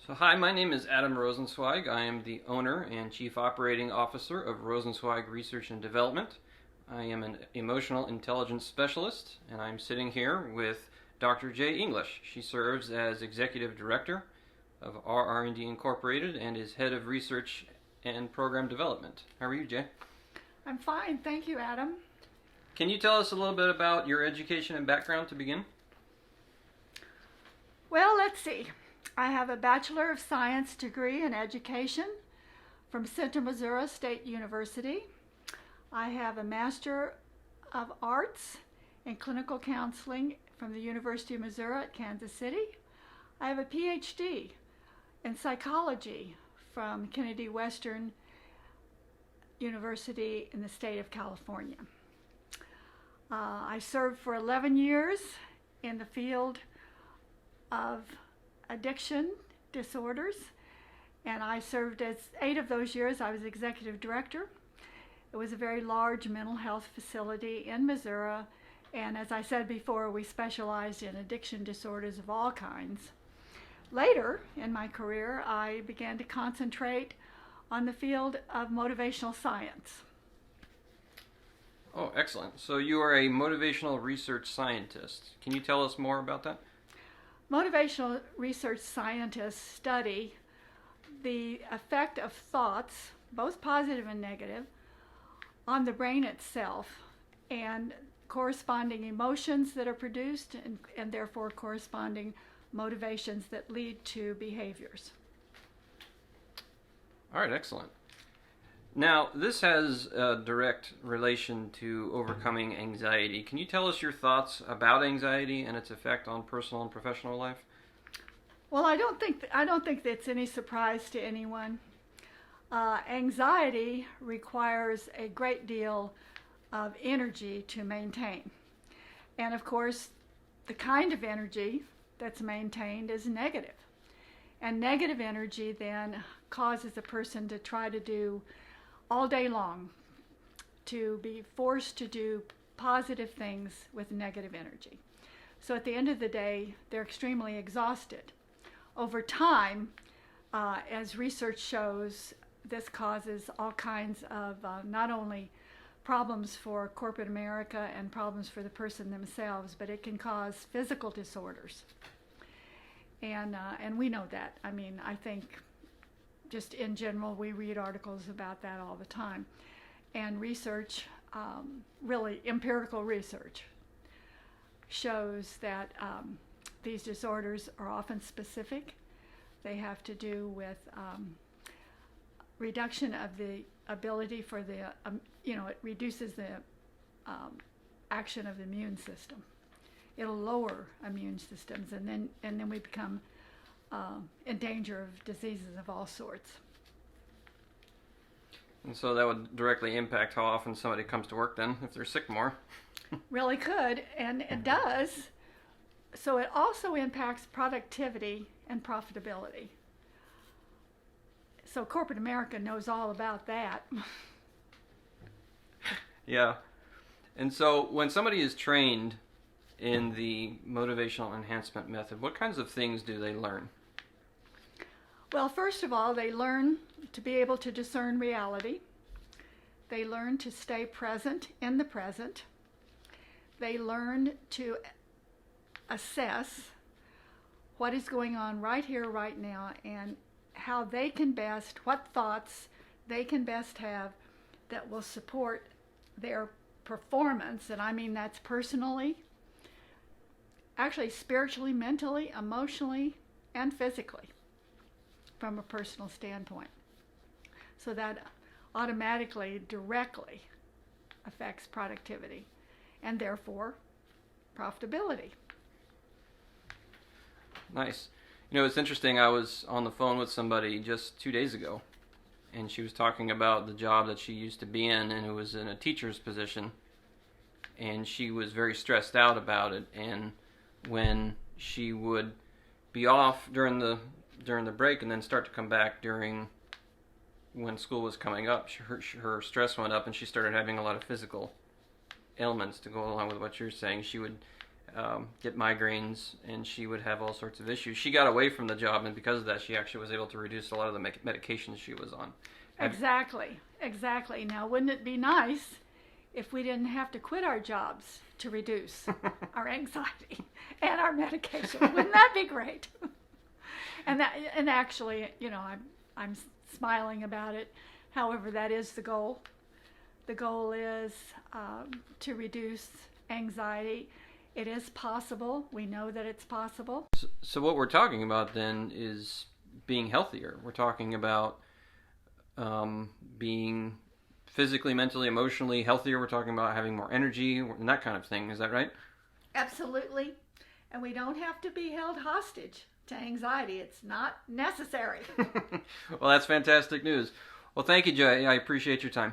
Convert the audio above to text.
So hi, my name is Adam Rosenzweig. I am the owner and Chief Operating Officer of Rosenzweig Research and Development. I am an emotional intelligence specialist, and I'm sitting here with Dr. Jae English. She serves as Executive Director of RR&D Incorporated and is Head of Research and Program Development. How are you, Jae? I'm fine, thank you, Adam. Can you tell us a little bit about your education and background to begin? Well, let's see. I have a Bachelor of Science degree in Education from Central Missouri State University. I have a Master of Arts in Clinical Counseling from the University of Missouri at Kansas City. I have a PhD in Psychology from Kennedy Western University in the state of California. I served for 11 years in the field of addiction disorders, and I served as 8 of those years I was executive director. It was a very large mental health facility in Missouri, and as I said before, we specialized in addiction disorders of all kinds. Later in my career, I began to concentrate on the field of motivational science. Oh, excellent. So you are a motivational research scientist. Can you tell us more about that? Motivational research scientists study the effect of thoughts, both positive and negative, on the brain itself and corresponding emotions that are produced and therefore corresponding motivations that lead to behaviors. All right, excellent. Now, this has a direct relation to overcoming anxiety. Can you tell us your thoughts about anxiety and its effect on personal and professional life? Well, I don't think that's any surprise to anyone. Anxiety requires a great deal of energy to maintain. And of course, the kind of energy that's maintained is negative. And negative energy then causes a person to try to do all day long, to be forced to do positive things with negative energy. So at the end of the day, they're extremely exhausted. Over time, as research shows, this causes all kinds of not only problems for corporate America and problems for the person themselves, but it can cause physical disorders. And we know that. I mean, I think just in general, we read articles about that all the time. And research, really empirical research, shows that these disorders are often specific. They have to do with reduction of the ability for the, it reduces the action of the immune system. It'll lower immune systems, and then we become in danger of diseases of all sorts. And so that would directly impact how often somebody comes to work then, if they're sick more. Really could, and it does. So it also impacts productivity and profitability. So corporate America knows all about that. Yeah. And so when somebody is trained in the motivational enhancement method, what kinds of things do they learn? Well, first of all, they learn to be able to discern reality. They learn to stay present in the present. They learn to assess what is going on right here, right now, and how they can best, what thoughts they can best have that will support their performance. And I mean that's personally, actually spiritually, mentally, emotionally, and physically from a personal standpoint. So that automatically, directly affects productivity and therefore profitability. Nice. You know, it's interesting. I was on the phone with somebody just 2 days ago, and she was talking about the job that she used to be in, and it was in a teacher's position, and she was very stressed out about it. And when she would be off during the break and then start to come back during when school was coming up, her stress went up, and she started having a lot of physical ailments to go along with what you're saying. She would get migraines, and she would have all sorts of issues. She got away from the job, and because of that, she actually was able to reduce a lot of the medications she was on. Exactly. Now, wouldn't it be nice if we didn't have to quit our jobs to reduce our anxiety and our medication? Wouldn't that be great? And actually, I'm smiling about it. However, that is the goal. The goal is to reduce anxiety. It is possible. We know that it's possible. So what we're talking about then is being healthier. We're talking about being physically, mentally, emotionally healthier. We're talking about having more energy and that kind of thing. Is that right? Absolutely. And we don't have to be held hostage to anxiety. It's not necessary. Well, that's fantastic news. Well, thank you, Jae. I appreciate your time.